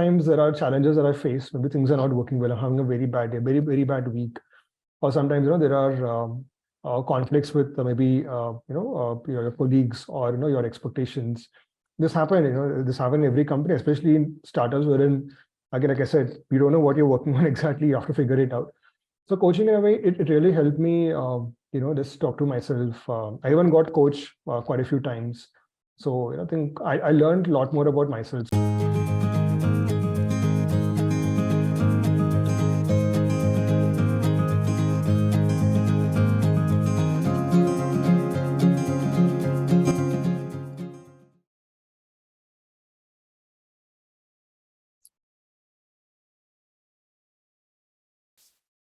Sometimes there are challenges that I face. Maybe things are not working well. I'm having a very bad day, very bad week. Or sometimes there are conflicts with your colleagues or your expectations. This happen. This happen in every company, especially in startups, wherein again, like I said, you don't know what you're working on exactly. You have to figure it out. So coaching in a way, it really helped me. Just talk to myself. I even got coached quite a few times. So I think I learned a lot more about myself.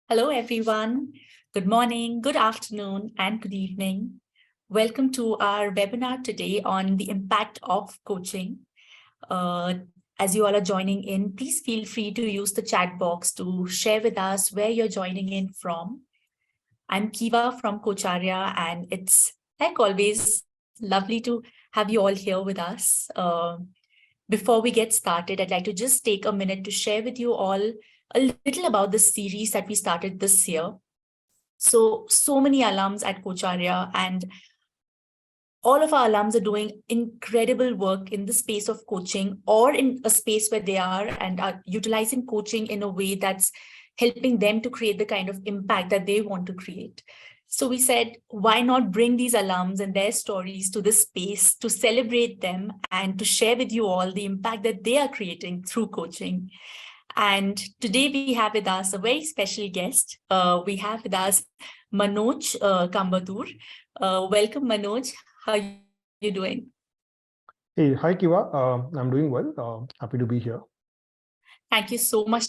Hello, everyone. Good morning, good afternoon, and good evening. Welcome to our webinar today on the impact of coaching. As you all are joining in, please feel free to use the chat box to share with us where you're joining in from. I'm Kiva from Coacharya, and it's, like always, lovely to have you all here with us. Before we get started, I'd like to just take a minute to share with you all a little about the series that we started this year. So many alums at Coacharya, and all of our alums are doing incredible work in the space of coaching, or in a space where they are and are utilizing coaching in a way that's helping them to create the kind of impact that they want to create. So we said, why not bring these alums and their stories to this space to celebrate them and to share with you all the impact that they are creating through coaching. And today we have with us a very special guest. We have with us Manoj Kambadur. Welcome, Manoj. How are you doing? Hey, hi Kiva. I'm doing well. Happy to be here. Thank you so much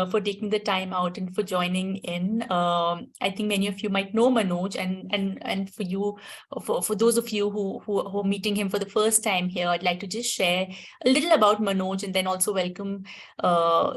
for taking the time out and for joining in. I think many of you might know Manoj, and for you, for those of you who are meeting him for the first time here, I'd like to just share a little about Manoj, and then also welcome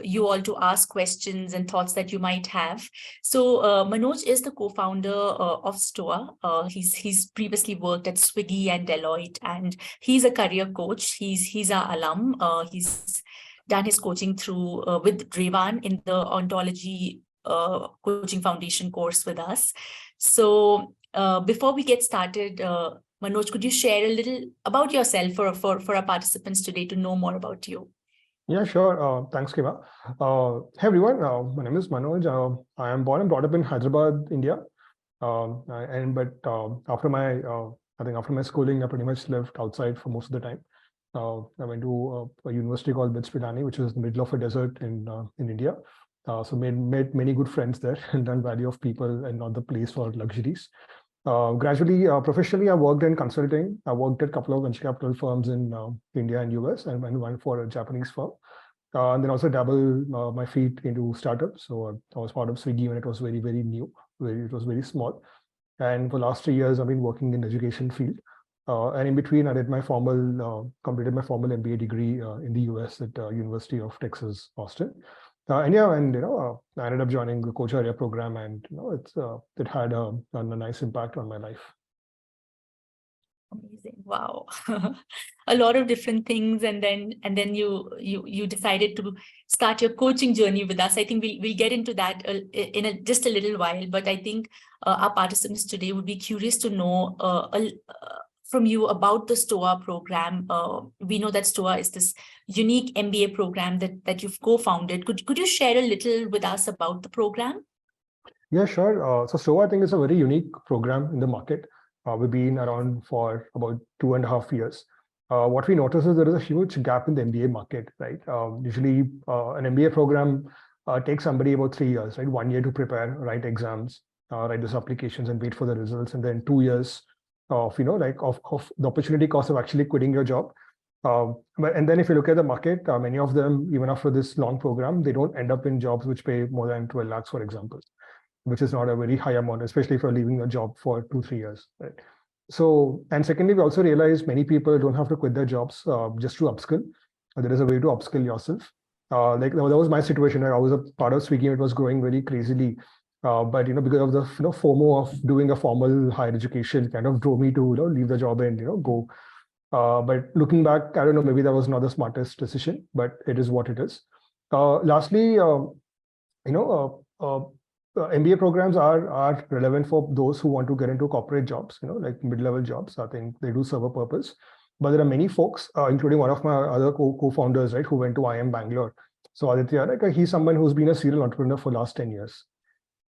you all to ask questions and thoughts that you might have. So Manoj is the co-founder of Stoa. He's previously worked at Swiggy and Deloitte, and he's a career coach. He's our alum. He's done his coaching through with Revan in the Ontology Coaching Foundation course with us. So before we get started, Manoj, could you share a little about yourself for our participants today to know more about you? Yeah, sure. Thanks, Kiva. Hey everyone, my name is Manoj. I am born and brought up in Hyderabad, India. After my schooling, I pretty much lived outside for most of the time. I went to a university called Bitspilani, which is in the middle of a desert in India. So made many good friends there and learned value of people and not the place for luxuries. Gradually, professionally, I worked in consulting. I worked at a couple of venture capital firms in India and US, and one for a Japanese firm. And then also dabbled my feet into startups. So I was part of Swiggy when it was very new, it was very small. And for the last 3 years, I've been working in education field. And in between, I did my completed my formal MBA degree in the US at University of Texas, Austin. I ended up joining the Coacharya program, and it had a nice impact on my life. Amazing! Wow, a lot of different things, and then you decided to start your coaching journey with us. I think we'll get into that in just a little while. But I think our participants today would be curious to know from you about the Stoa program. We know that Stoa is this unique MBA program that you've co-founded. Could you share a little with us about the program? Yeah, sure. So Stoa, I think, is a very unique program in the market. We've been around for about 2.5 years. What we notice is there is a huge gap in the MBA market, right? Usually an MBA program takes somebody about 3 years, right? 1 year to prepare, write exams, write those applications and wait for the results. And then 2 years of the opportunity cost of actually quitting your job. And then if you look at the market, many of them, even after this long program, they don't end up in jobs which pay more than 12 lakhs, for example, which is not a very high amount, especially if you're leaving a job for 2-3 years. Right? So, and secondly, we also realize many people don't have to quit their jobs just to upskill. There is a way to upskill yourself. That was my situation. I was a part of Swiggy. It was growing very crazily. But because of the FOMO of doing a formal higher education kind of drove me to leave the job and go. But looking back, I don't know, maybe that was not the smartest decision, but it is what it is. Lastly, MBA programs are relevant for those who want to get into corporate jobs, like mid-level jobs. I think they do serve a purpose. But there are many folks, including one of my other co-founders, right, who went to IIM Bangalore. So Aditya, like he's someone who's been a serial entrepreneur for the last 10 years.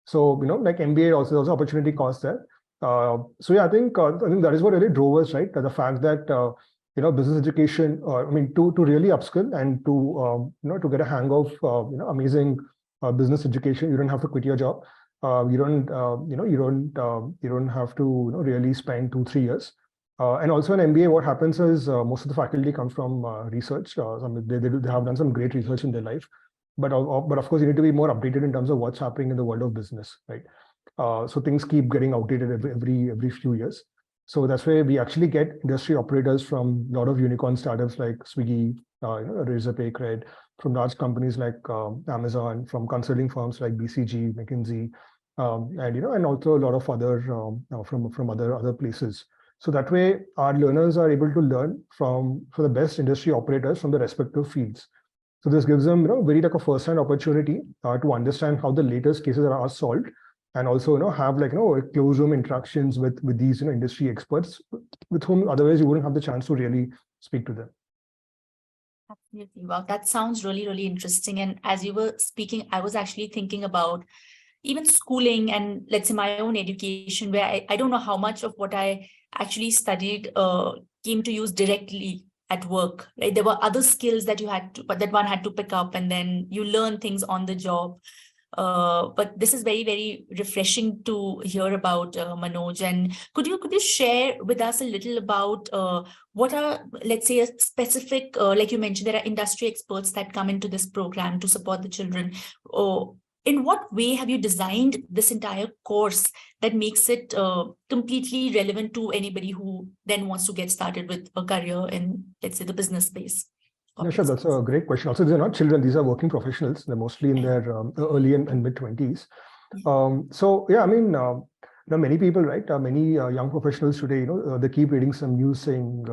So, like MBA also, there's opportunity cost there. So yeah, I think that is what really drove us, right? The fact that business education, to really upskill and to get a hang of amazing business education, you don't have to quit your job. You don't have to really spend 2-3 years. And also in MBA, what happens is most of the faculty come from research. They have done some great research in their life. But of course, you need to be more updated in terms of what's happening in the world of business, right? So things keep getting outdated every few years. So that's why we actually get industry operators from a lot of unicorn startups like Swiggy, Razorpay, Cred, from large companies like Amazon, from consulting firms like BCG, McKinsey, and also a lot of other from other places. So that way, our learners are able to learn from the best industry operators from the respective fields. So this gives them, very like a first-hand opportunity to understand how the latest cases are solved, and also, have close room interactions with these, industry experts with whom otherwise you wouldn't have the chance to really speak to them. Absolutely. Wow, that sounds really, really interesting. And as you were speaking, I was actually thinking about even schooling and let's say my own education, where I don't know how much of what I actually studied came to use directly at work, right? There were other skills that one had to pick up, and then you learn things on the job. But this is very, very refreshing to hear about, Manoj. And could you share with us a little about what are, let's say, a specific, like you mentioned, there are industry experts that come into this program to support the children. In what way have you designed this entire course that makes it completely relevant to anybody who then wants to get started with a career in, let's say, the business space? Yeah, sure. That's a great question. Also, these are not children. These are working professionals. They're mostly in their early and mid-20s. So, yeah, many people, right? Many young professionals today, they keep reading some news saying,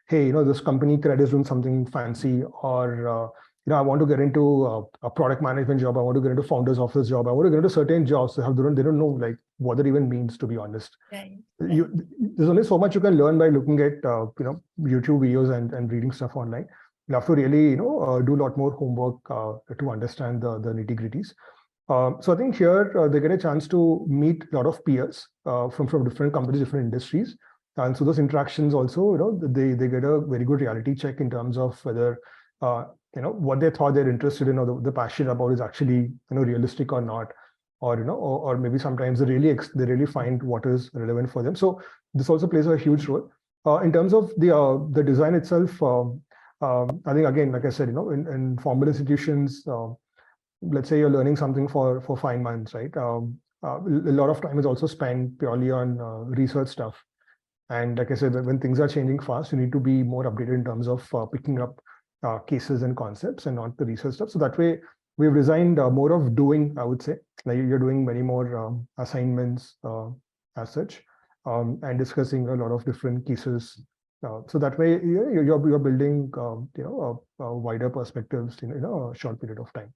hey, this company Cred is doing something fancy, or, I want to get into a product management job. I want to get into founder's office job. I want to get into certain jobs. They don't know like what that even means, to be honest. Right. There's only so much you can learn by looking at, YouTube videos and reading stuff online. You have to really, do a lot more homework to understand the nitty-gritties. So I think here they get a chance to meet a lot of peers from different companies, different industries. And so those interactions also, they get a very good reality check in terms of whether, what they thought they're interested in or the passion about is actually, realistic or not. Or, or maybe sometimes they really find what is relevant for them. So this also plays a huge role. In terms of the design itself, I think, again, like I said, in formal institutions, let's say you're learning something for 5 months, right? A lot of time is also spent purely on research stuff. And like I said, when things are changing fast, you need to be more updated in terms of picking up cases and concepts and not the research stuff. So that way, we've designed more of doing, I would say. Like you're doing many more assignments as such, and discussing a lot of different cases. So that way, you're building, a wider perspectives in a short period of time.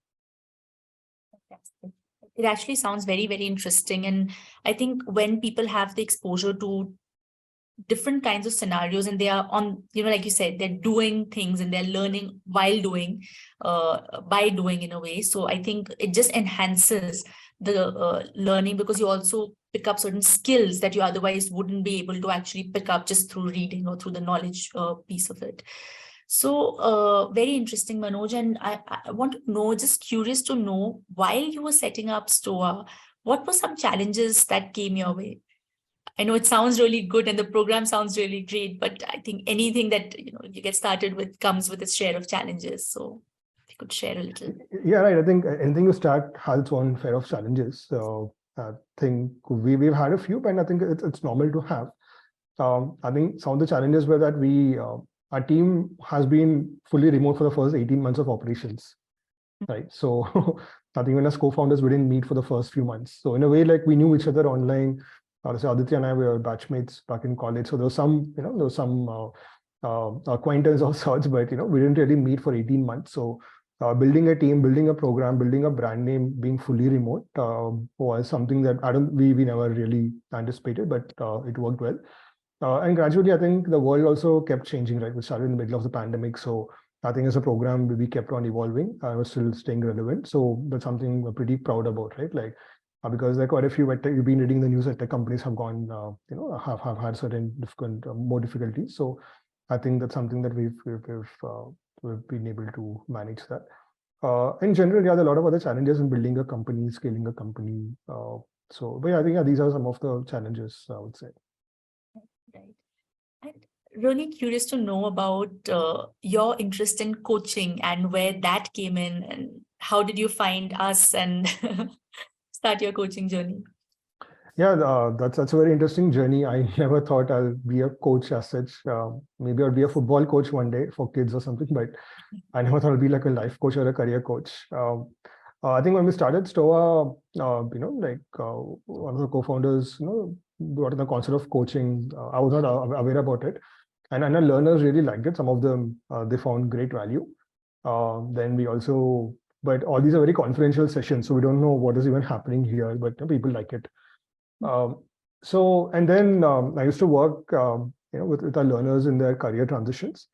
It actually sounds very, very interesting. And I think when people have the exposure to different kinds of scenarios and they are on, like you said, they're doing things and they're learning while doing, by doing in a way. So I think it just enhances the learning, because you also pick up certain skills that you otherwise wouldn't be able to actually pick up just through reading or through the knowledge piece of it. So very interesting, Manoj. And I want to know, just curious to know, while you were setting up Stoa, what were some challenges that came your way? I know it sounds really good and the program sounds really great, but I think anything that you get started with comes with its share of challenges. So if you could share a little. Yeah, right. I think anything you start has its own share of challenges. So I think we've had a few, but I think it's normal to have. I think some of the challenges were that our team has been fully remote for the first 18 months of operations, right? So I think when as co-founders, we didn't meet for the first few months. So in a way, like we knew each other online. So Aditya and I were batchmates back in college. So there was some acquaintance of sorts, but we didn't really meet for 18 months. So building a team, building a program, building a brand name, being fully remote was something that we never really anticipated, but it worked well. And gradually, I think the world also kept changing, right? We started in the middle of the pandemic. So I think as a program, we kept on evolving. I was still staying relevant. So that's something we're pretty proud about, right? Like, because there are quite a few, you've been reading the news that tech companies have gone, have had certain difficult, more difficulties. So I think that's something that we've been able to manage that. In general, yeah, there are a lot of other challenges in building a company, scaling a company. But yeah, I think these are some of the challenges, I would say. Right. And really curious to know about your interest in coaching and where that came in, and how did you find us and start your coaching journey? Yeah, that's a very interesting journey. I never thought I'll be a coach as such. Maybe I'll be a football coach one day for kids or something, but I never thought I'll be like a life coach or a career coach. I think when we started Stoa, one of the co-founders, brought in the concept of coaching. I was not aware about it, and the learners really liked it. Some of them they found great value. Then we also, but all these are very confidential sessions, so we don't know what is even happening here. But people like it. And then I used to work, with our learners in their career transitions,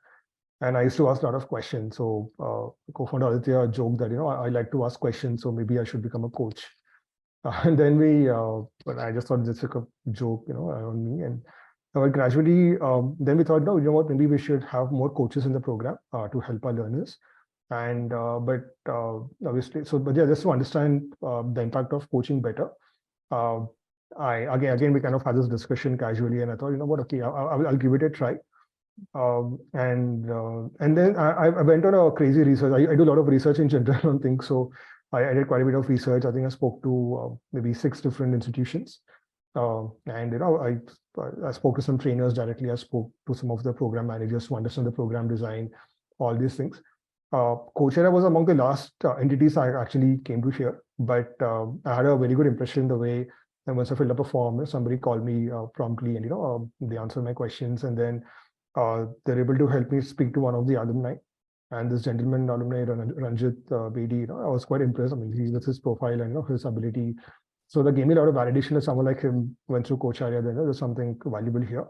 and I used to ask a lot of questions. So co-founder Aditya joked that I like to ask questions, so maybe I should become a coach. And then but I just thought this was a joke, on me. And gradually, then we thought, no, you know what, maybe we should have more coaches in the program to help our learners. And obviously, but yeah, just to understand the impact of coaching better. Again, we kind of had this discussion casually, and I thought, you know what, okay, I'll give it a try. And then I went on a crazy research. I do a lot of research in general on things. So I did quite a bit of research. I think I spoke to maybe 6 different institutions. And I spoke to some trainers directly. I spoke to some of the program managers to understand the program design, all these things. Coacharya was among the last entities I actually came to hear, but I had a very good impression the way. And once I filled up a form, somebody called me promptly, and they answered my questions, and then they're able to help me speak to one of the alumni. And this gentleman, alumni Ranjit Bedi, I was quite impressed. I mean, with his profile and his ability. So that gave me a lot of validation that someone like him went through Coacharya. Then there's something valuable here.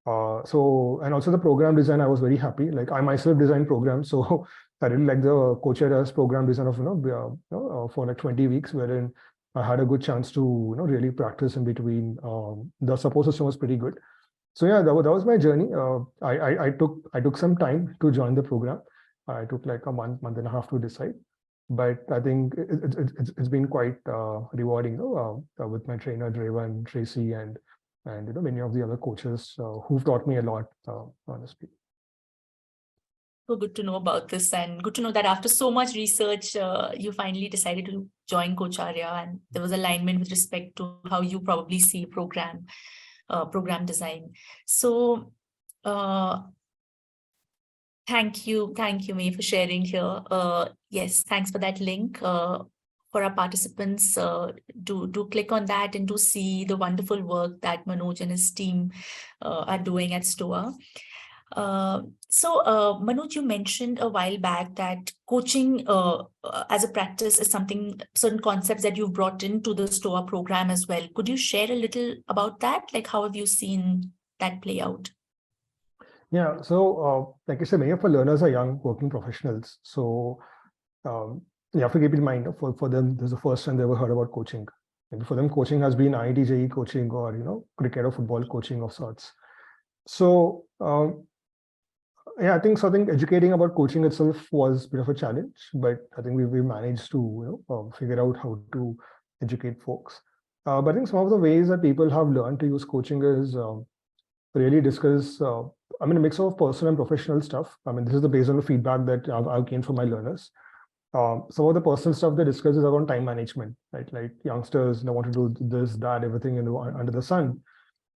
And also the program design, I was very happy. Like I myself designed programs, so I really like the Coacharya's program design of for like 20 weeks, wherein I had a good chance to really practice in between. The support system was pretty good. So yeah, that was my journey. I took some time to join the program. I took like a month and a half to decide, but I think it's been quite rewarding, with my trainer Drevan, Tracy, and many of the other coaches who've taught me a lot, honestly. So good to know about this, and good to know that after so much research, you finally decided to join Coacharya, and there was alignment with respect to how you probably see program design. So thank you, May, for sharing here. Yes, thanks for that link. For our participants, do click on that and to see the wonderful work that Manoj and his team are doing at Stoa. Manoj, you mentioned a while back that coaching as a practice is something, certain concepts that you've brought into the Stoa program as well. Could you share a little about that? Like, how have you seen that play out? Yeah, so like I said, many of our learners are young working professionals. So you have to keep in mind, for them, this is the first time they ever heard about coaching. Maybe for them, coaching has been IIT JEE coaching or cricket or football coaching of sorts. So yeah, I think educating about coaching itself was a bit of a challenge, but I think we managed to figure out how to educate folks. But I think some of the ways that people have learned to use coaching is really discuss. I mean, a mix of personal and professional stuff. I mean, this is based on the feedback that I've gained from my learners. Some of the personal stuff they discuss is around time management, right? Like youngsters want to do this, that, everything under the sun,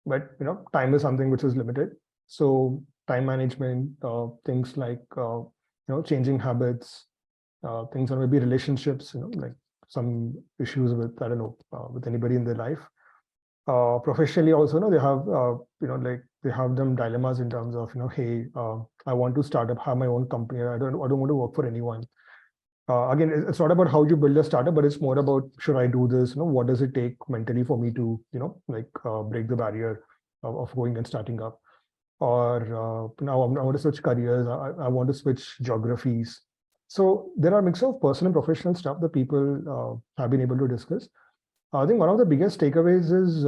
but time is something which is limited. So time management, things like changing habits, things on maybe relationships, like some issues with with anybody in their life. Professionally also, they have like they have them dilemmas in terms of hey, I want to start up, have my own company. I don't want to work for anyone. Again, it's not about how you build a startup, but it's more about, should I do this? What does it take mentally for me to, break the barrier of going and starting up? Or now I want to switch careers. I want to switch geographies. So there are a mix of personal and professional stuff that people have been able to discuss. I think one of the biggest takeaways is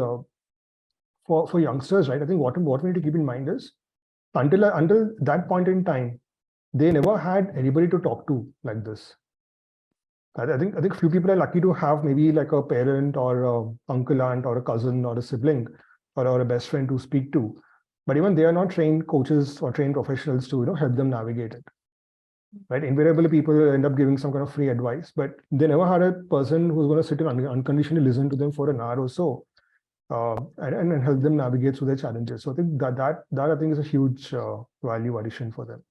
for youngsters, right? I think what we need to keep in mind is until that point in time, they never had anybody to talk to like this. I think few people are lucky to have maybe like a parent or a uncle, aunt, or a cousin or a sibling or a best friend to speak to. But even they are not trained coaches or trained professionals to help them navigate it. Right? Invariably, people end up giving some kind of free advice, but they never had a person who's going to sit and unconditionally listen to them for an hour or so, and help them navigate through their challenges. So I think that I think is a huge value addition for them.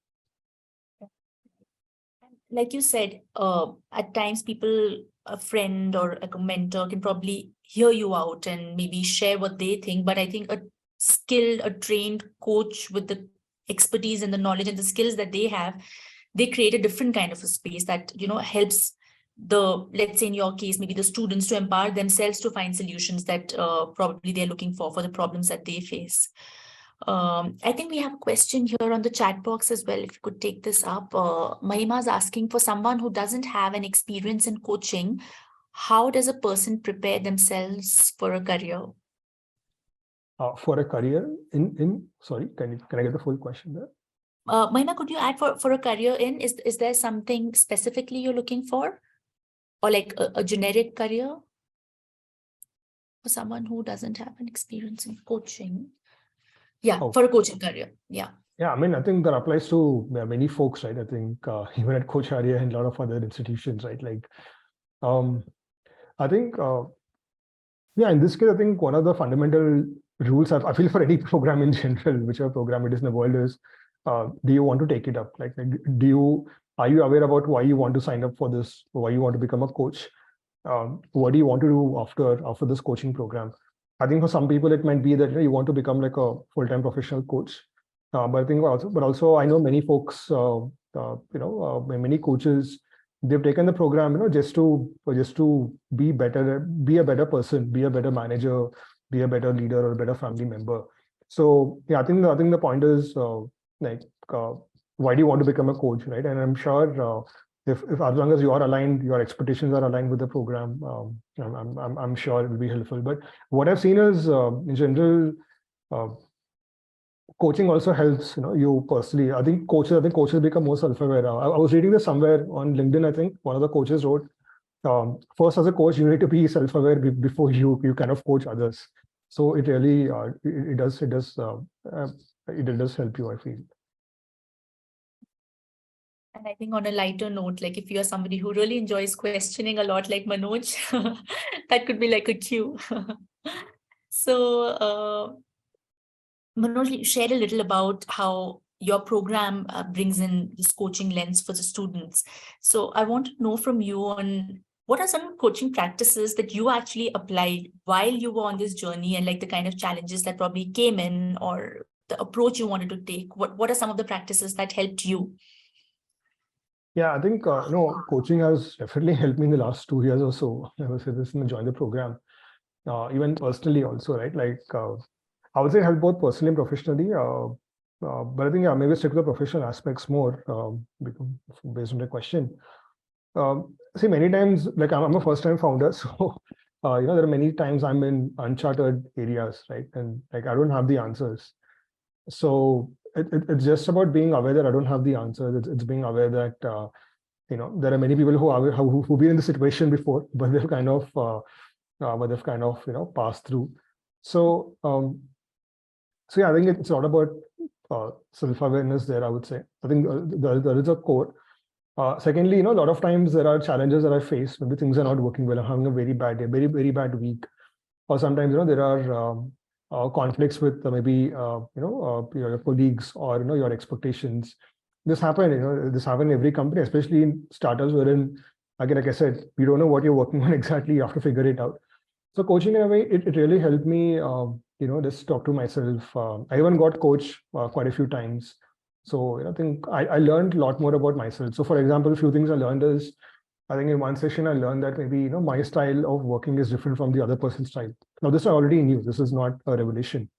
Like you said, at times people, a friend or a mentor can probably hear you out and maybe share what they think. But I think a skilled, a trained coach with the expertise and the knowledge and the skills that they have, they create a different kind of a space that, helps let's say in your case, maybe the students to empower themselves to find solutions that probably they're looking for the problems that they face. I think we have a question here on the chat box as well. If you could take this up. Mahima is asking, for someone who doesn't have an experience in coaching, how does a person prepare themselves for a career? For a career sorry, can I get the full question there? Mahima, could you add for a career is there something specifically you're looking for? Or like a generic career? For someone who doesn't have an experience in coaching. Yeah, for a coaching career. Yeah. Yeah, I mean, I think that applies to many folks, right? I think even at Coacharya and a lot of other institutions, right? Like, I think, in this case, I think one of the fundamental rules I feel for any program in general, whichever program it is in the world, is do you want to take it up? Like are you aware about why you want to sign up for this, why you want to become a coach? What do you want to do after this coaching program? I think for some people it might be that you want to become like a full-time professional coach. But I think also I know many folks, many coaches, they've taken the program, just to be better, be a better person, be a better manager, be a better leader or a better family member. So yeah, I think the point is why do you want to become a coach, right? And I'm sure if as long as you are aligned, your expectations are aligned with the program, I'm sure it will be helpful. But what I've seen is in general, coaching also helps you personally. I think coaches become more self-aware. I was reading this somewhere on LinkedIn. I think one of the coaches wrote, first as a coach you need to be self-aware before you kind of coach others. So it really it does help you, I feel. And I think on a lighter note, like if you're somebody who really enjoys questioning a lot, like Manoj, that could be like a cue. So Manoj, share a little about how your program brings in this coaching lens for the students. So I want to know from you on what are some coaching practices that you actually applied while you were on this journey, and like the kind of challenges that probably came in, or the approach you wanted to take. What are some of the practices that helped you? Yeah, I think coaching has definitely helped me in the last 2 years or so. I was join the program, even personally also, right? Like I would say help both personally and professionally. But I think maybe stick to the professional aspects more based on the question. See, many times, like I'm a first-time founder, so there are many times I'm in uncharted areas, right? And like I don't have the answers. So it's just about being aware that I don't have the answers. It's being aware that there are many people who've been in the situation before, but they've kind of passed through. So yeah, I think it's not about self-awareness there, I would say. I think there is a core. Secondly, a lot of times there are challenges that I face. Maybe things are not working well. I'm having a very bad day, very, very bad week. Or sometimes, there are conflicts with maybe, your colleagues or, your expectations. This happened, this happened in every company, especially in startups wherein, again, like I said, you don't know what you're working on exactly. You have to figure it out. So coaching in a way, it really helped me, just talk to myself. I even got coached quite a few times. So I think I learned a lot more about myself. So for example, a few things I learned is I think in one session I learned that maybe my style of working is different from the other person's style. Now this I already knew. This is not a revelation,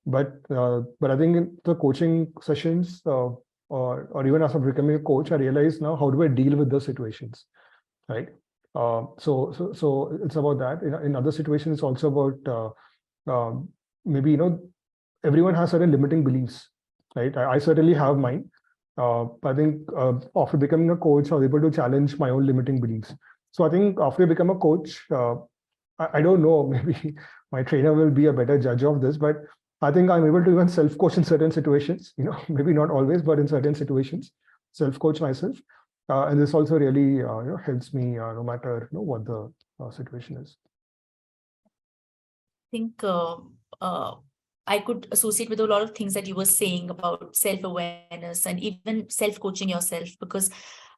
but I think in the coaching sessions or even as I'm becoming a coach, I realize now how do I deal with those situations, right? So it's about that. In other situations, it's also about maybe everyone has certain limiting beliefs, right? I certainly have mine. I think after becoming a coach, I was able to challenge my own limiting beliefs. So I think after I become a coach, I don't know, maybe my trainer will be a better judge of this, but I think I'm able to even self-coach in certain situations, maybe not always, but in certain situations, self-coach myself. And this also really helps me no matter what the situation is. I think I could associate with a lot of things that you were saying about self-awareness and even self-coaching yourself, because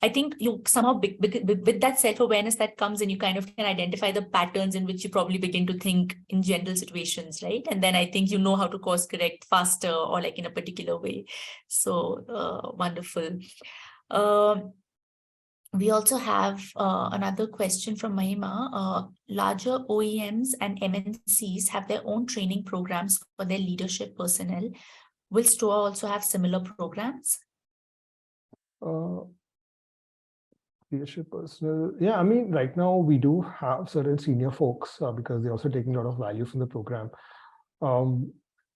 I think you somehow, with that self-awareness that comes in, you kind of can identify the patterns in which you probably begin to think in general situations, right? And then I think you know how to course correct faster or like in a particular way. So wonderful. We also have another question from Mahima. Larger OEMs and MNCs have their own training programs for their leadership personnel. Will Stoa also have similar programs? Leadership personnel, yeah, I mean, right now we do have certain senior folks because they're also taking a lot of value from the program.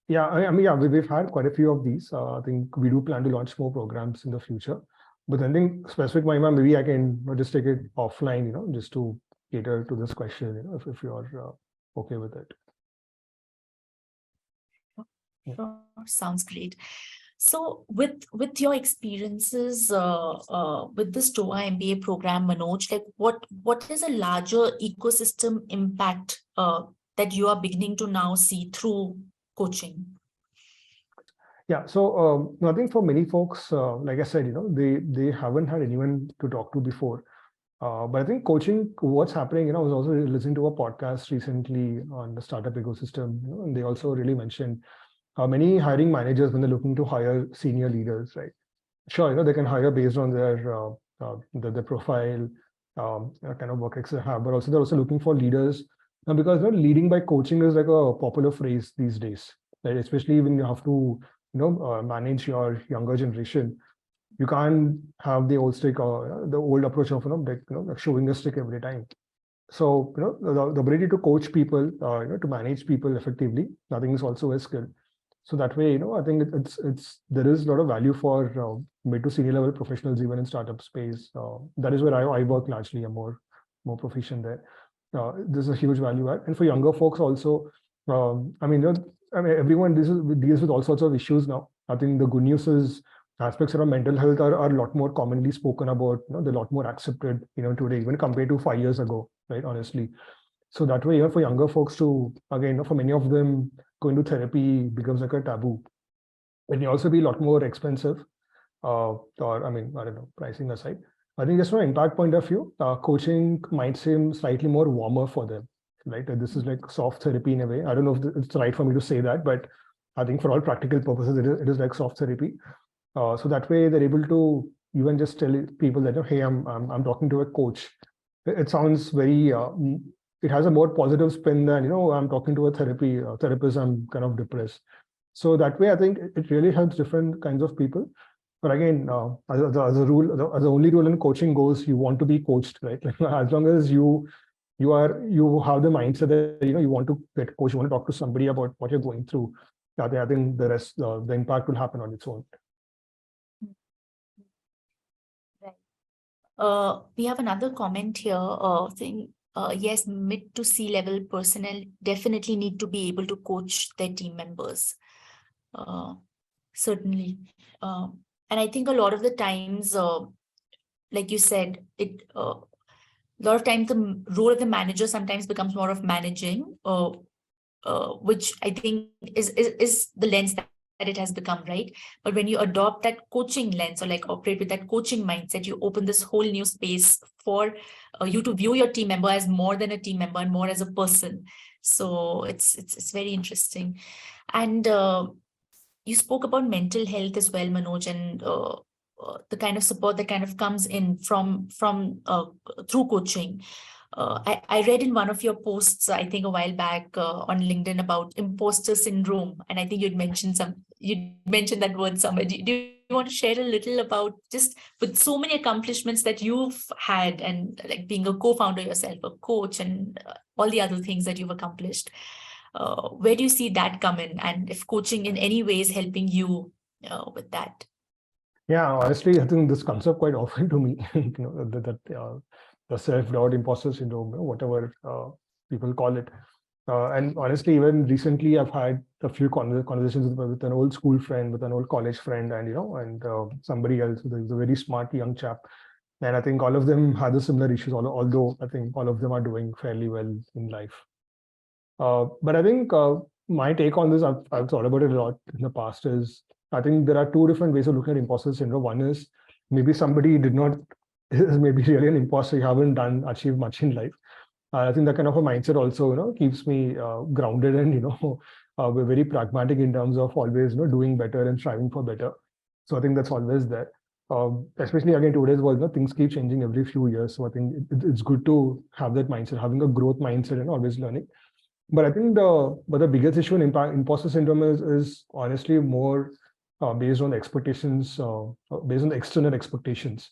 Yeah, I mean, yeah, we've had quite a few of these. I think we do plan to launch more programs in the future. But I think specific Mahima, maybe I can just take it offline, just to cater to this question, if you're okay with it. Sure, sounds great. So with your experiences with the Stoa MBA program, Manoj, like what is a larger ecosystem impact that you are beginning to now see through coaching? Yeah, so I think for many folks, like I said, they haven't had anyone to talk to before. But I think coaching, what's happening, I was also listening to a podcast recently on the startup ecosystem, and they also really mentioned many hiring managers, when they're looking to hire senior leaders, right? Sure, they can hire based on their profile, kind of work ethics they have, but also they're also looking for leaders, because leading by coaching is like a popular phrase these days, right? Especially when you have to manage your younger generation. You can't have the old stick or the old approach of like showing a stick every time. So the ability to coach people, to manage people effectively, I think is also a skill. So that way, I think there is a lot of value for mid to senior level professionals even in startup space. That is where I work largely. I'm more proficient there. This is a huge value add, and for younger folks also. I mean, everyone deals with all sorts of issues now. I think the good news is aspects around mental health are a lot more commonly spoken about. They're a lot more accepted, today, even compared to 5 years ago, right? Honestly. So that way, for younger folks to, again, for many of them, going to therapy becomes like a taboo. It may also be a lot more expensive, or I mean, I don't know, pricing aside. I think just from an impact point of view, coaching might seem slightly more warmer for them, right? This is like soft therapy in a way. I don't know if it's right for me to say that, but I think for all practical purposes, it is like soft therapy. So that way they're able to even just tell people that, hey, I'm talking to a coach. It sounds very, it has a more positive spin than, I'm talking to a therapist, I'm kind of depressed. So that way, I think it really helps different kinds of people. But again, as the only rule in coaching goes, you want to be coached, right? Like, as long as you have the mindset that you want to get coached, you want to talk to somebody about what you're going through. I think the rest, the impact will happen on its own. We have another comment here saying, yes, mid to C-level personnel definitely need to be able to coach their team members. Certainly. And I think a lot of the times, like you said, a lot of times the role of the manager sometimes becomes more of managing, which I think is the lens that it has become, right? But when you adopt that coaching lens or like operate with that coaching mindset, you open this whole new space for you to view your team member as more than a team member and more as a person. So it's very interesting. And you spoke about mental health as well, Manoj, and the kind of support that kind of comes in from through coaching. I read in one of your posts, I think a while back on LinkedIn, about imposter syndrome, and I think you mentioned that word somewhere. Do you want to share a little about, just with so many accomplishments that you've had, and like being a co-founder yourself, a coach, and all the other things that you've accomplished? Where do you see that come in, and if coaching in any way is helping you with that? Yeah, honestly, I think this comes up quite often to me. The self-doubt, imposter syndrome, whatever people call it. And honestly, even recently, I've had a few conversations with an old school friend, with an old college friend, and somebody else who's a very smart young chap. And I think all of them had the similar issues, although I think all of them are doing fairly well in life. But I think my take on this, I've thought about it a lot in the past, is I think there are two different ways of looking at imposter syndrome. One is maybe somebody is maybe really an imposter, you haven't achieved much in life. I think that kind of a mindset also, keeps me grounded, and we're very pragmatic in terms of always, doing better and striving for better. So I think that's always there. Especially again, today's world, things keep changing every few years. So I think it's good to have that mindset, having a growth mindset and always learning. But I think the biggest issue in imposter syndrome is honestly more based on expectations, based on the external expectations.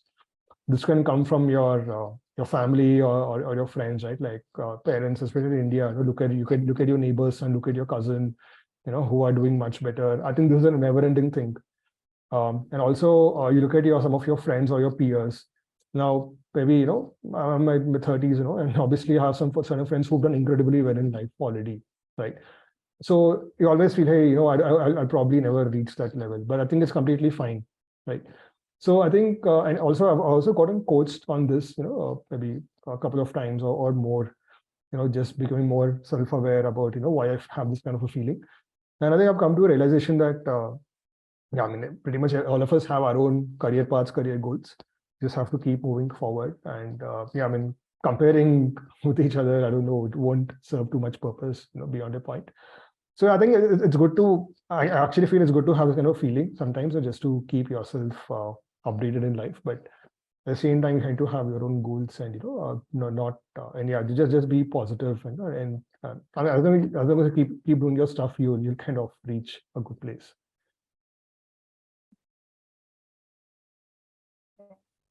This can come from your family or your friends, right? Like parents, especially in India. You can look at your neighbors and look at your cousin, who are doing much better. I think this is a never-ending thing. And also, you look at some of your friends or your peers. Now, maybe I'm in my 30s, and obviously I have some certain friends who've done incredibly well in life already, right? So you always feel, hey, I'll probably never reach that level, but I think it's completely fine, right? So I think, and also I've also gotten coached on this, maybe a couple of times or more, just becoming more self-aware about, why I have this kind of a feeling. And I think I've come to a realization that, yeah, I mean, pretty much all of us have our own career paths, career goals. Just have to keep moving forward. And yeah, I mean, comparing with each other, I don't know, it won't serve too much purpose, beyond a point. So I think it's good I actually feel it's good to have this kind of feeling sometimes, just to keep yourself updated in life. But at the same time, you have to have your own goals, and and yeah, just be positive, and I mean, as long as you keep doing your stuff, you'll kind of reach a good place.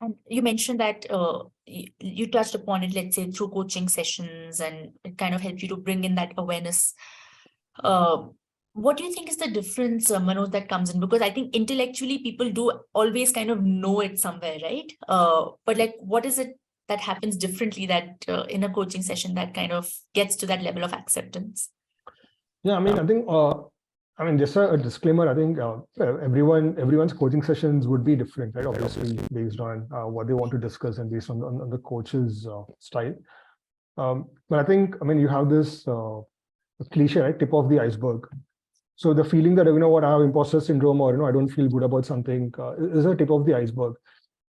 And you mentioned that you touched upon it, let's say, through coaching sessions, and it kind of helped you to bring in that awareness. What do you think is the difference, Manoj, that comes in? Because I think intellectually people do always kind of know it somewhere, right? But like, what is it that happens differently that in a coaching session that kind of gets to that level of acceptance? Yeah, I mean, I think just a disclaimer. I think everyone's coaching sessions would be different, right? Obviously, based on what they want to discuss and based on the coach's style. But I think, I mean, you have this cliche, right? Tip of the iceberg. So the feeling that, what, I have imposter syndrome, or, I don't feel good about something, is a tip of the iceberg.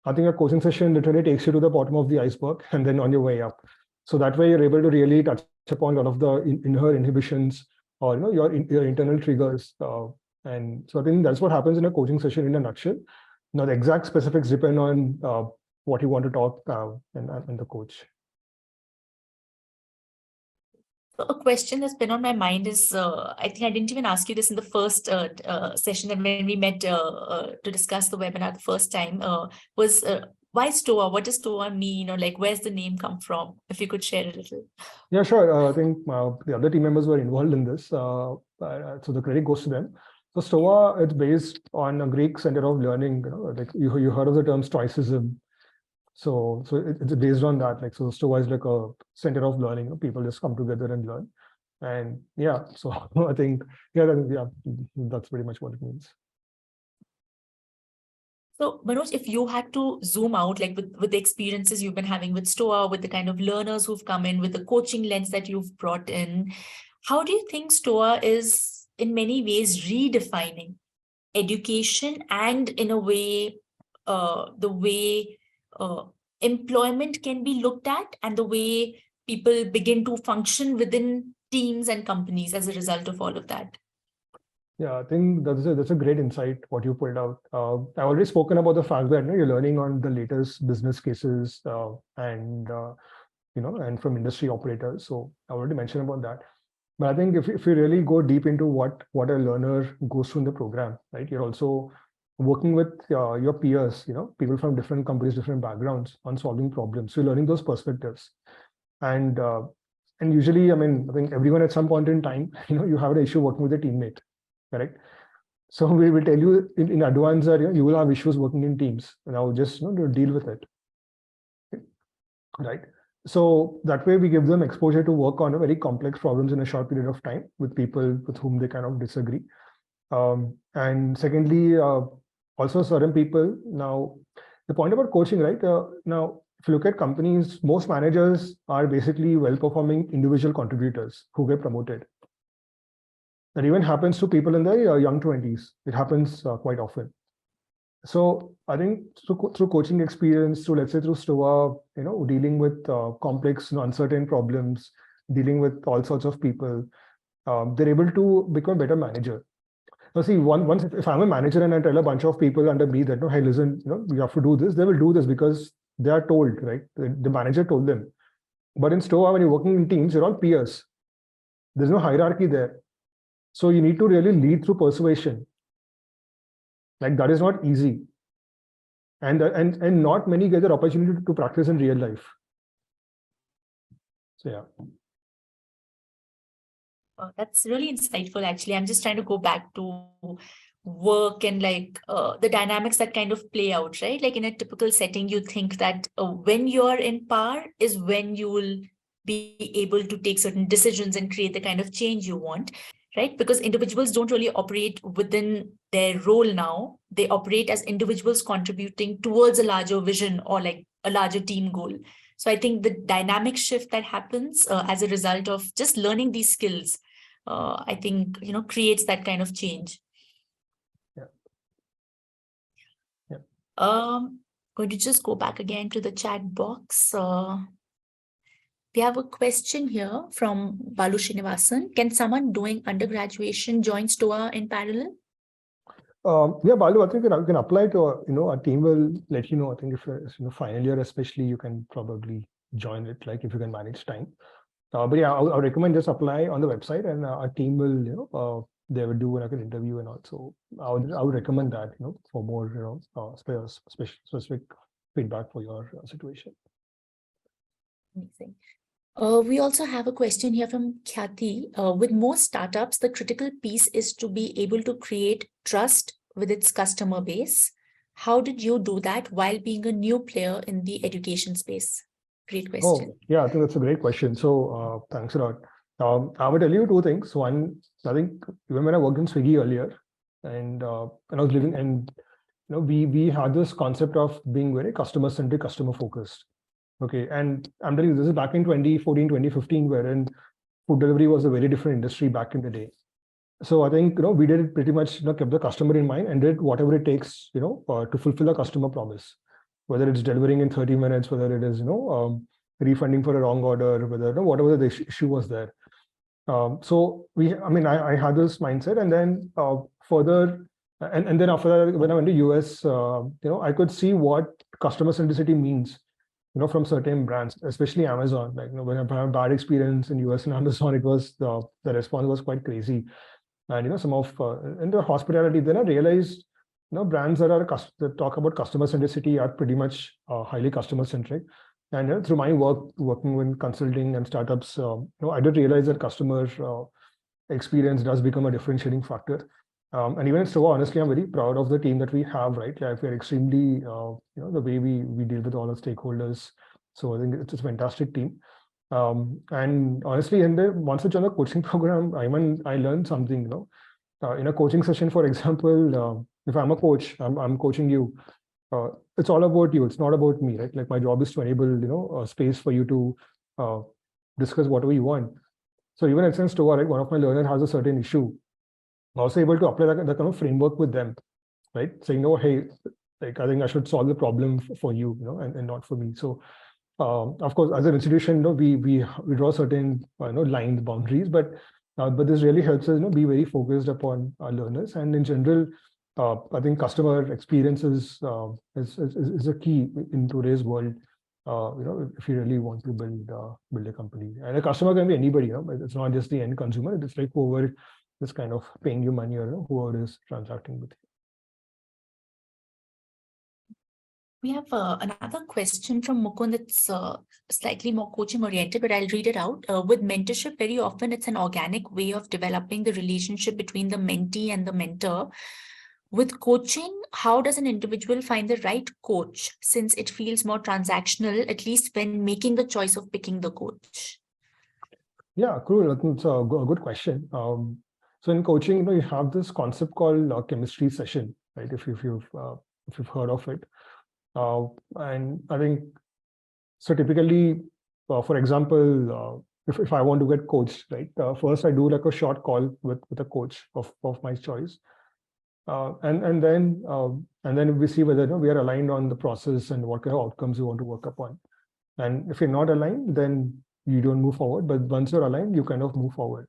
I think a coaching session literally takes you to the bottom of the iceberg and then on your way up. So that way you're able to really touch upon a lot of the inner inhibitions, or your internal triggers. And so I think that's what happens in a coaching session in a nutshell. Now the exact specifics depend on what you want to talk and the coach. A question that's been on my mind is, I think I didn't even ask you this in the first session that when we met to discuss the webinar the first time, was why Stoa? What does Stoa mean? Or like, where's the name come from? If you could share a little. Yeah, sure. I think the other team members were involved in this. So the credit goes to them. So Stoa, it's based on a Greek center of learning. Like you heard of the term Stoicism. So it's based on that. Like, so Stoa is like a center of learning. People just come together and learn. And yeah, so I think, that's pretty much what it means. So Manoj, if you had to zoom out, like with the experiences you've been having with Stoa, with the kind of learners who've come in, with the coaching lens that you've brought in, how do you think Stoa is in many ways redefining education, and in a way, the way employment can be looked at, and the way people begin to function within teams and companies as a result of all of that? Yeah, I think that's a great insight what you pulled out. I've already spoken about the fact that you're learning on the latest business cases and from industry operators. So I already mentioned about that. But I think if you really go deep into what a learner goes through in the program, right? You're also working with your peers, people from different companies, different backgrounds on solving problems. So you're learning those perspectives, and uh, and usually, I think everyone at some point in time, you have an issue working with a teammate, correct? So we will tell you in advance that you will have issues working in teams. Now just to deal with it, right? So that way we give them exposure to work on a very complex problems in a short period of time with people with whom they kind of disagree. And secondly, also certain people. Now, the point about coaching, right? Now, if you look at companies, most managers are basically well-performing individual contributors who get promoted. That even happens to people in their young 20s. It happens quite often. So I think through coaching experience, let's say through Stoa, dealing with complex, uncertain problems, dealing with all sorts of people, they're able to become a better manager. Now, see, once if I'm a manager and I tell a bunch of people under me that, no, hey, listen, you have to do this, they will do this because they are told, right? The manager told them. But in Stoa, when you're working in teams, you're all peers. There's no hierarchy there. So you need to really lead through persuasion. Like that is not easy. And not many get the opportunity to practice in real life. So yeah. That's really insightful, actually. I'm just trying to go back to work and the dynamics that kind of play out, right? Like in a typical setting, you think that when you're in power is when you will be able to take certain decisions and create the kind of change you want, right? Because individuals don't really operate within their role now. They operate as individuals contributing towards a larger vision or like a larger team goal. So I think the dynamic shift that happens as a result of just learning these skills, I think, creates that kind of change. Yeah. Going to just go back again to the chat box. We have a question here from Balu Srinivasan. Can someone doing undergraduation join Stoa in parallel? Yeah, Balu, I think you can apply to, our team will let you know. I think if you're final year, especially, you can probably join it, like if you can manage time. But yeah, I would recommend just apply on the website, and our team will, they will do like an interview, and also I would recommend that, for more, specific feedback for your situation. Amazing. We also have a question here from Khyati. With most startups, the critical piece is to be able to create trust with its customer base. How did you do that while being a new player in the education space? Great question. Oh, yeah, I think that's a great question. So thanks a lot. I would tell you two things. One, I think even when I worked in Swiggy earlier, and when I was living, and we had this concept of being very customer-centric, customer-focused. Okay, and I'm telling you, this is back in 2014, 2015, wherein food delivery was a very different industry back in the day. So I think we did it pretty much, kept the customer in mind and did whatever it takes, to fulfill the customer promise, whether it's delivering in 30 minutes, whether it is refunding for a wrong order, whatever the issue was there. So I had this mindset, and then further, and then after that, when I went to US, I could see what customer centricity means, from certain brands, especially Amazon. Like, when I had a bad experience in US and Amazon, it was the response was quite crazy. And some of in the hospitality, then I realized, brands that talk about customer centricity are pretty much highly customer centric. And through my working with consulting and startups, I did realize that customer experience does become a differentiating factor. And even so, honestly, I'm very proud of the team that we have, right? Like, we're extremely, the way we deal with all the stakeholders. So I think it's a fantastic team. And honestly, once I joined the coaching program, I learned something, in a coaching session, for example, if I'm a coach, I'm coaching you. It's all about you. It's not about me, right? Like, my job is to enable, a space for you to discuss whatever you want. So even at Stoa, right, one of my learners has a certain issue. I'm also able to apply that kind of framework with them, right? Saying, no, hey, like, I think I should solve the problem for you, and not for me. So, of course, as an institution, we draw certain lines, boundaries, but But this really helps us, be very focused upon our learners. And in general, I think customer experience is a key in today's world. If you really want to build a company, and a customer can be anybody. It's not just the end consumer. It's like whoever is kind of paying you money, or whoever is transacting with you. We have another question from Mukund. It's slightly more coaching oriented, but I'll read it out. With mentorship, very often it's an organic way of developing the relationship between the mentee and the mentor. With coaching, how does an individual find the right coach, since it feels more transactional, at least when making the choice of picking the coach? Yeah, cool. It's a good question. So in coaching, you have this concept called chemistry session, right? If you've heard of it. And I think, so typically, for example, if I want to get coached, right, first I do like a short call with a coach of my choice. And then we see whether we are aligned on the process and what kind of outcomes we want to work upon. And if you're not aligned, then you don't move forward. But once you're aligned, you kind of move forward.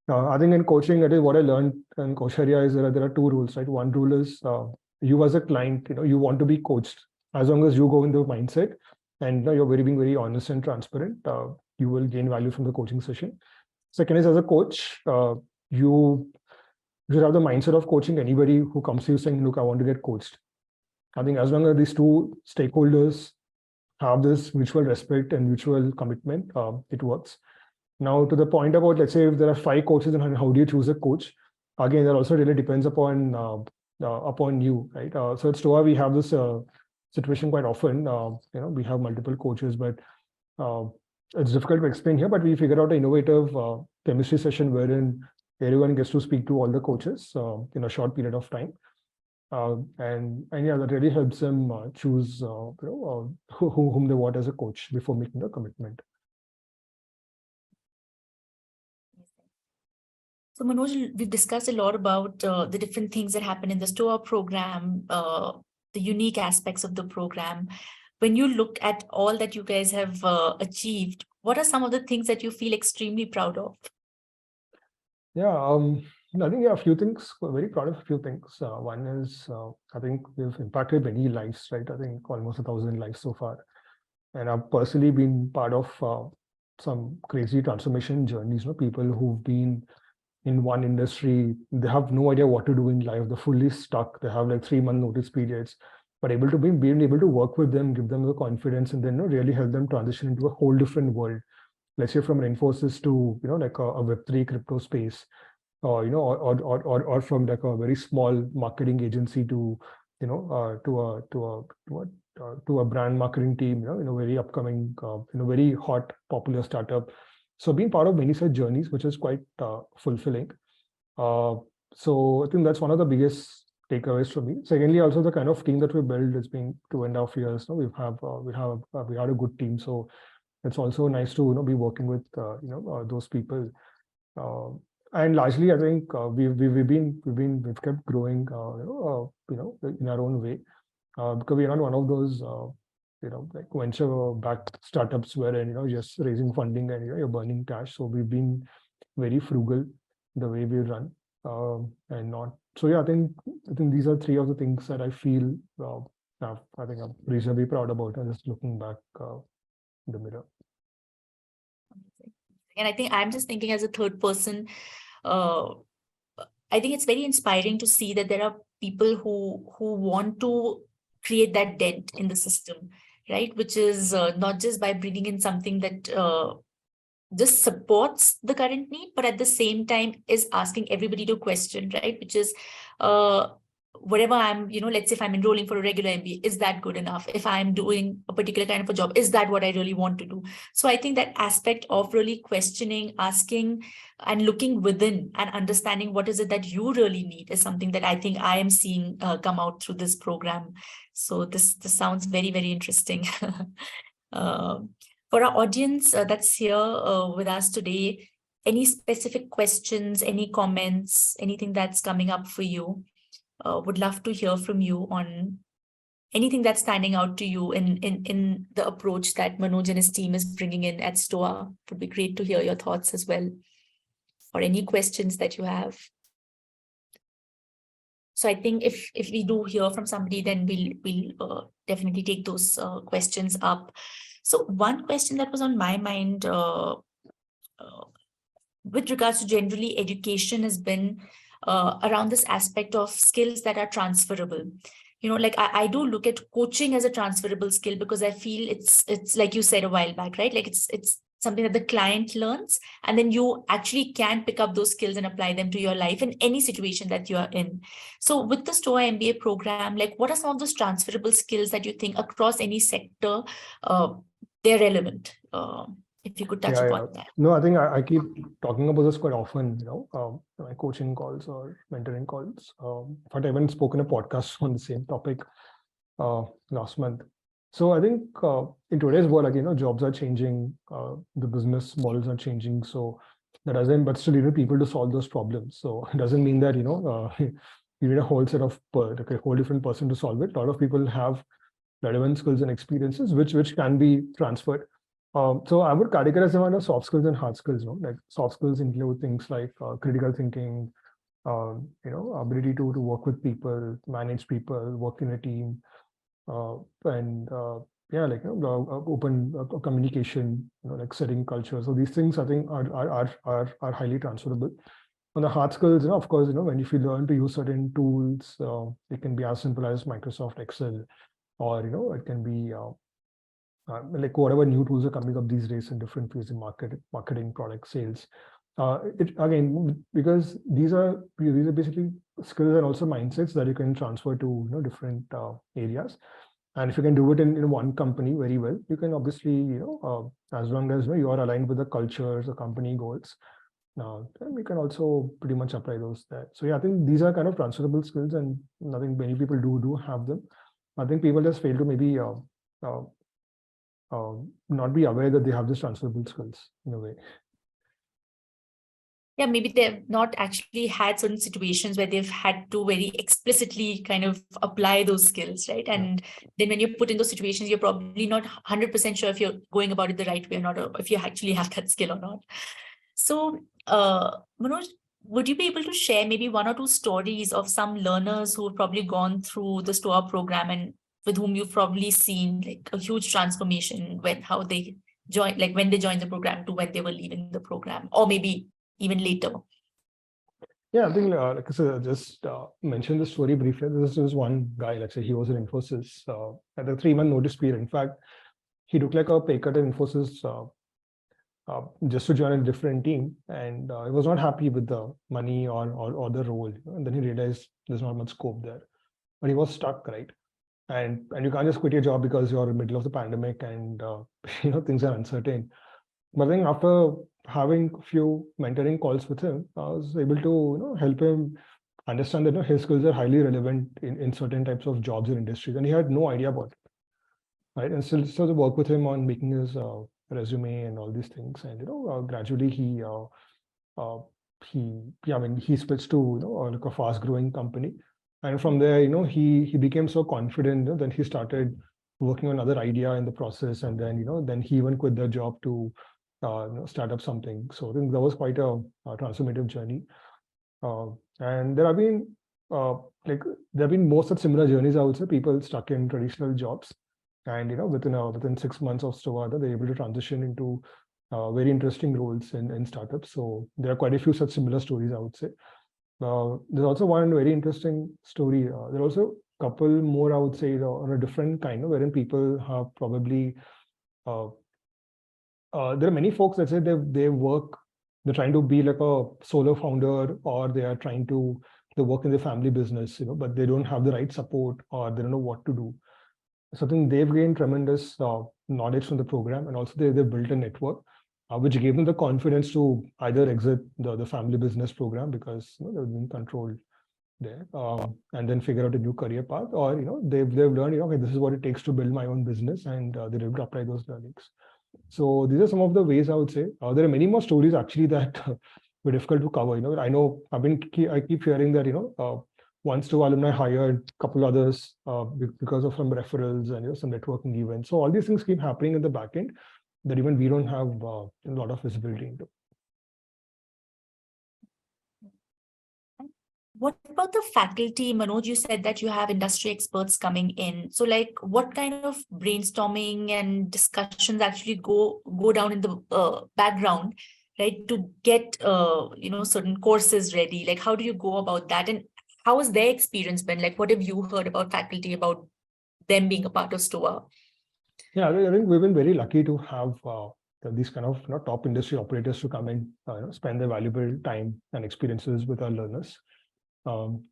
I think in coaching, that is what I learned in Coacharya is there are two rules, right? One rule is you as a client, you want to be coached. As long as you go in the mindset and you're being very honest and transparent, you will gain value from the coaching session. Second is, as a coach, you should have the mindset of coaching anybody who comes to you saying, look, I want to get coached. I think as long as these two stakeholders have this mutual respect and mutual commitment, it works. Now, to the point about, let's say, if there are 5 coaches, and how do you choose a coach? Again, that also really depends upon you, right? So at Stoa, we have this situation quite often. We have multiple coaches, but it's difficult to explain here. But we figured out an innovative chemistry session wherein everyone gets to speak to all the coaches in a short period of time. And yeah, that really helps them choose whom they want as a coach before making the commitment. So Manoj, we've discussed a lot about the different things that happen in the Stoa program, the unique aspects of the program. When you look at all that you guys have achieved, what are some of the things that you feel extremely proud of? Yeah, I think a few things. We're very proud of a few things. One is I think we've impacted many lives, right? I think almost 1,000 lives so far, and I've personally been part of some crazy transformation journeys. People who've been in one industry, they have no idea what to do in life. They're fully stuck. They have like 3-month notice periods, but being able to work with them, give them the confidence, and then really help them transition into a whole different world. Let's say from an Infosys to like a Web3 crypto space, or from like a very small marketing agency to to a brand marketing team, in a very upcoming, very hot popular startup. So being part of many such journeys, which is quite fulfilling. So I think that's one of the biggest takeaways for me. Secondly, also the kind of team that we built, it's been 2.5 years. We had a good team. So it's also nice to be working with those people. And largely, I think we've kept growing in our own way, because we're not one of those like venture-backed startups where just raising funding and you're burning cash. So we've been very frugal the way we run, and not. So yeah, I think these are 3 of the things that I feel I think I'm reasonably proud about, and just looking back in the mirror. And I think I'm just thinking as a third person, I think it's very inspiring to see that there are people who want to create that dent in the system, right? Which is not just by bringing in something that just supports the current need, but at the same time is asking everybody to question, right? Which is whatever I'm, let's say if I'm enrolling for a regular MBA, is that good enough? If I'm doing a particular kind of a job, is that what I really want to do? So I think that aspect of really questioning, asking, and looking within and understanding what is it that you really need is something that I think I am seeing come out through this program. So this sounds very, very interesting. For our audience that's here with us today, any specific questions, any comments, anything that's coming up for you? Would love to hear from you on anything that's standing out to you in the approach that Manoj and his team is bringing in at Stoa. Would be great to hear your thoughts as well. or any questions that you have. So I think if we do hear from somebody, then we'll definitely take those questions up. So one question that was on my mind with regards to generally education has been around this aspect of skills that are transferable. Like I do look at coaching as a transferable skill, because I feel it's like you said a while back, right? Like it's something that the client learns, and then you actually can pick up those skills and apply them to your life in any situation that you are in. So with the Stoa MBA program, like what are some of those transferable skills that you think across any sector they're relevant? If you could touch upon that. No, I think I keep talking about this quite often, my coaching calls or mentoring calls. In fact, I even spoken a podcast on the same topic last month. So I think in today's world, like, jobs are changing, the business models are changing. So that doesn't, but still, people to solve those problems. So it doesn't mean that, you need a whole set of, like a whole different person to solve it. A lot of people have relevant skills and experiences, which can be transferred. So I would categorize them under soft skills and hard skills. Like soft skills include things like critical thinking, ability to work with people, manage people, work in a team, and open communication, like setting culture. So these things I think are highly transferable. On the hard skills, of course, when if you learn to use certain tools, it can be as simple as Microsoft Excel, or it can be like whatever new tools are coming up these days in different fields in marketing, product sales. It again, because these are basically skills and also mindsets that you can transfer to different areas. And if you can do it in one company very well, you can obviously as long as you are aligned with the cultures, the company goals, then we can also pretty much apply those there. So yeah, I think these are kind of transferable skills, and I think many people do have them. I think people just fail to maybe not be aware that they have these transferable skills in a way. Yeah, maybe they've not actually had certain situations where they've had to very explicitly kind of apply those skills, right? And then when you're put in those situations, you're probably not 100% sure if you're going about it the right way or not, or if you actually have that skill or not. So, Manoj, would you be able to share maybe one or two stories of some learners who have probably gone through the Stoa program and with whom you've probably seen like a huge transformation when how they join, like when they joined the program to when they were leaving the program, or maybe even later? Yeah, I think like I said, just mentioned the story briefly. This is one guy, let's say he was in Infosys at the 3-month notice period. In fact, he took like a pay cut at Infosys just to join a different team, and he was not happy with the money or the role. And then he realized there's not much scope there, but he was stuck, right? And you can't just quit your job because you're in the middle of the pandemic and things are uncertain. But I think after having a few mentoring calls with him, I was able to help him understand that his skills are highly relevant in certain types of jobs and industries, and he had no idea about it, right? And still to work with him on making his resume and all these things, and gradually he switched to like a fast growing company, and from there he became so confident. Then he started working on other idea in the process, and then he even quit the job to start up something. So I think that was quite a transformative journey. And there have been more such similar journeys, I would say. People stuck in traditional jobs, and within 6 months of Stoa, they're able to transition into very interesting roles in startups. So there are quite a few such similar stories, I would say. There's also one very interesting story. There are also a couple more, I would say, on a different kind, wherein people have probably there are many folks that say they're trying to be like a solo founder, or they are trying to work in the family business, but they don't have the right support, or they don't know what to do. So I think they've gained tremendous knowledge from the program, and also they've built a network, which gave them the confidence to either exit the family business program because they've been controlled there, and then figure out a new career path, or they've learned okay, this is what it takes to build my own business, and they're able to apply those learnings. So these are some of the ways I would say. There are many more stories actually that were difficult to cover. I know I keep hearing that once two alumni hired a couple others because of some referrals and some networking events. So all these things keep happening in the back end that even we don't have a lot of visibility into. What about the faculty, Manoj? You said that you have industry experts coming in. So, like, what kind of brainstorming and discussions actually go down in the background, right, to get certain courses ready? Like, how do you go about that, and how has their experience been? Like, what have you heard about faculty, about them being a part of STOA? Yeah, I think we've been very lucky to have these kind of top industry operators to come and spend their valuable time and experiences with our learners.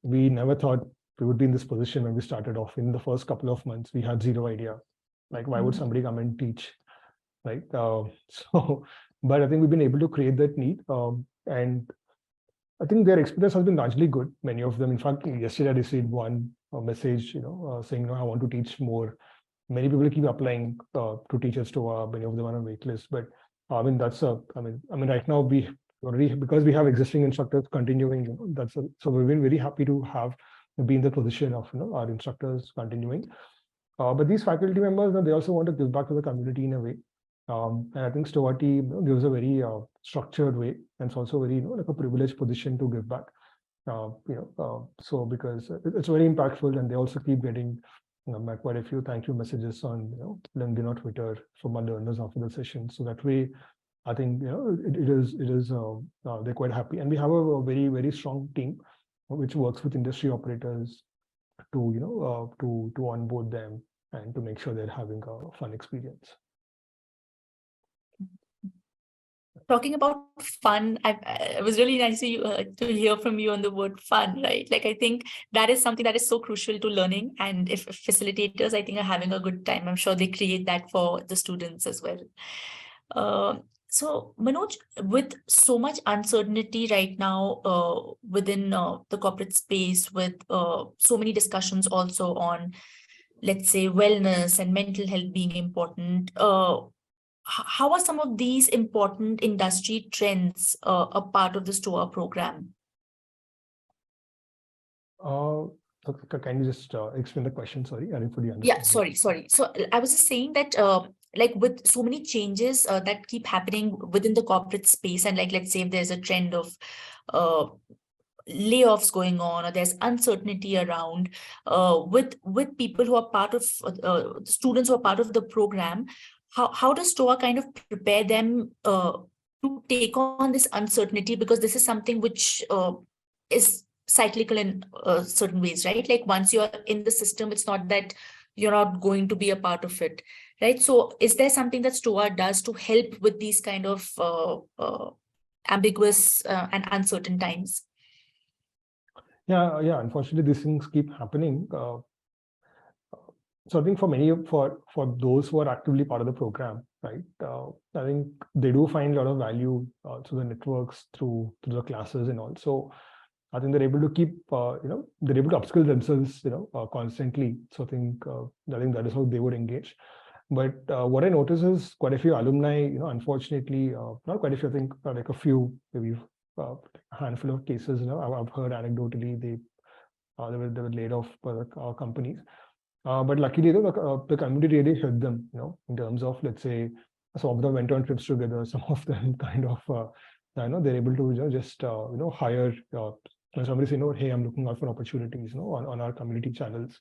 We never thought we would be in this position when we started off. In the first couple of months, we had zero idea. Like, why would somebody come and teach, right? But I think we've been able to create that need, and I think their experience has been largely good. Many of them, in fact, yesterday I received one message, saying, I want to teach more. Many people keep applying to teachers to many of them are on wait list. But I mean, right now we already, because we have existing instructors continuing, so we've been very happy to have be in the position of our instructors continuing. But these faculty members, they also want to give back to the community in a way. And I think STOA team gives a very structured way, and it's also very like a privileged position to give back. So because it's very impactful, and they also keep getting quite a few thank you messages on LinkedIn or Twitter from our learners after the session. So that way, I think it is they're quite happy, and we have a very, very strong team which works with industry operators to to onboard them and to make sure they're having a fun experience. Talking about fun, it was really nice to hear from you on the word fun, right? Like, I think that is something that is so crucial to learning. And if facilitators, I think, are having a good time, I'm sure they create that for the students as well. So, Manoj, with so much uncertainty right now within the corporate space, with so many discussions also on, let's say, wellness and mental health being important, how are some of these important industry trends a part of the STOA program? Can you just explain the question? Sorry, I didn't fully understand. Yeah, sorry. So I was just saying that like, with so many changes that keep happening within the corporate space, and like, let's say if there's a trend of layoffs going on, or there's uncertainty around with people who are part of students who are part of the program, how does STOA kind of prepare them to take on this uncertainty? Because this is something which is cyclical in certain ways, right? Like, once you're in the system, it's not that you're not going to be a part of it, right? So is there something that STOA does to help with these kind of ambiguous and uncertain times? Yeah. Unfortunately, these things keep happening. So I think for those who are actively part of the program, right? I think they do find a lot of value through the networks, through the classes, and also I think they're able to keep they're able to upskill themselves constantly. So I think that is how they would engage. But what I notice is quite a few alumni, unfortunately, not quite a few, I think like a few, maybe a handful of cases, I've heard anecdotally they were laid off by the companies. But luckily, the community really helped them, in terms of, let's say, some of them went on trips together, some of them kind of, they're able to just, hire, when somebody say, hey, I'm looking out for opportunities, on our community channels.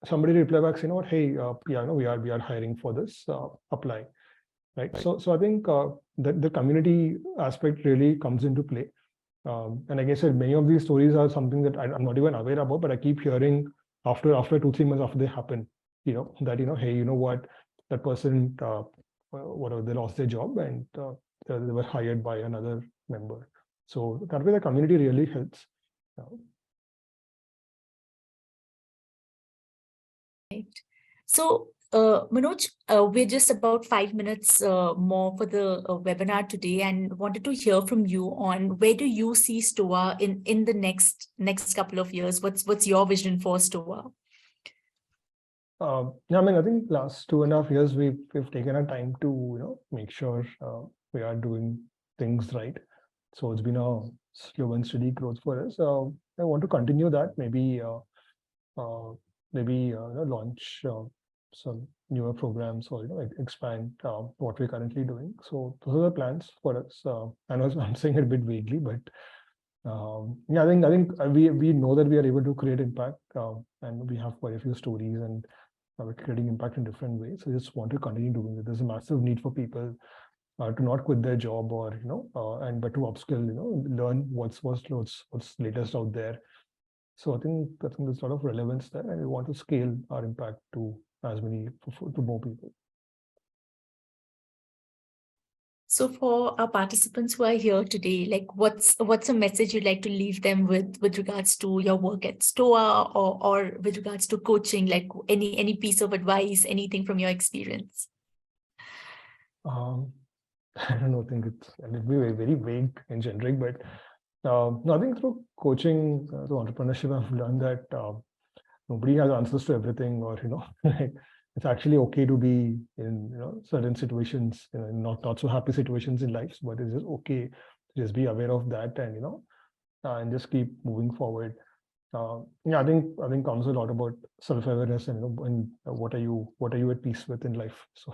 Somebody reply back, say, hey, we are hiring for this, apply, right? So I think the community aspect really comes into play. And like I said, many of these stories are something that I'm not even aware about, but I keep hearing after 2-3 months after they happen, that, hey, what, that person, whatever, they lost their job and they were hired by another member. So that way the community really helps. Right. So, Manoj, we're just about 5 minutes more for the webinar today, and wanted to hear from you on where do you see STOA in the next couple of years? What's your vision for STOA? I mean, I think last 2.5 years we've taken our time to make sure we are doing things right. So it's been a slow and steady growth for us. I want to continue that. Maybe launch some newer programs, or expand what we're currently doing. So those are the plans for us. I know I'm saying it a bit vaguely, but Yeah, I think we know that we are able to create impact, and we have quite a few stories, and we're creating impact in different ways. So we just want to continue doing it. There's a massive need for people to not quit their job, or and but to upskill, learn what's latest out there. So I think there's a lot of relevance there, and we want to scale our impact to to more people. So for our participants who are here today, like what's a message you'd like to leave them with regards to your work at Stoa, or with regards to coaching, like any piece of advice, anything from your experience? I don't know, I think it'll be very vague and generic, but no, I think through coaching, through entrepreneurship, I've learned that nobody has answers to everything, or it's actually okay to be in certain situations, not so happy situations in life, but it's just okay to just be aware of that, and just keep moving forward. Yeah, I think comes a lot about self-awareness, and what are you at peace with in life. So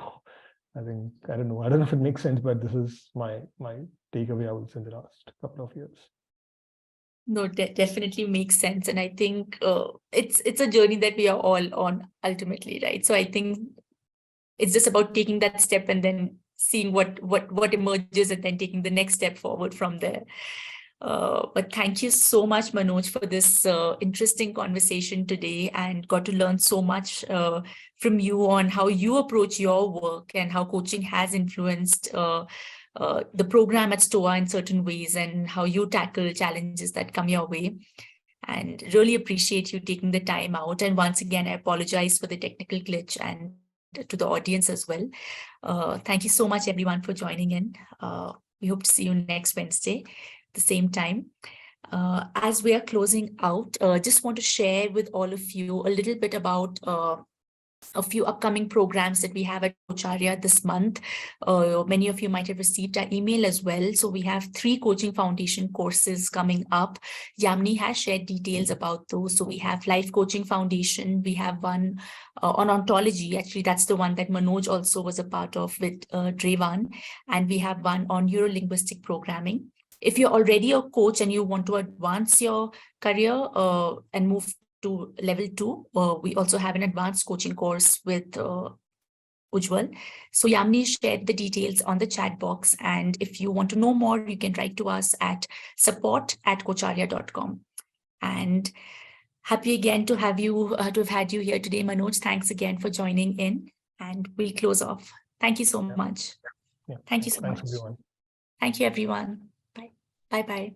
I don't know if it makes sense, but this is my takeaway, I would say, in the last couple of years. No, definitely makes sense. And I think it's a journey that we are all on ultimately, right? So I think it's just about taking that step and then seeing what emerges, and then taking the next step forward from there. But thank you so much, Manoj, for this interesting conversation today, and got to learn so much from you on how you approach your work and how coaching has influenced the program at Stoa in certain ways, and how you tackle challenges that come your way. And really appreciate you taking the time out. And once again, I apologize for the technical glitch, and to the audience as well. Thank you so much, everyone, for joining in. We hope to see you next Wednesday, the same time. As we are closing out, just want to share with all of you a little bit about a few upcoming programs that we have at Coacharya this month. Many of you might have received our email as well. So we have 3 coaching foundation courses coming up. Yamini has shared details about those. So we have Life Coaching Foundation. We have one on ontology. Actually, that's the one that Manoj also was a part of with Drevan. And we have one on neuro-linguistic programming. If you're already a coach and you want to advance your career and move to level 2, we also have an advanced coaching course with Ujjwal. So Yamini shared the details on the chat box. And if you want to know more, you can write to us at support@coacharya.com. And happy again to have had you here today, Manoj. Thanks again for joining in. And we'll close off. Thank you so much. Yeah. Thank you so Thanks, much. everyone. Thank you, everyone. Bye. Bye-bye.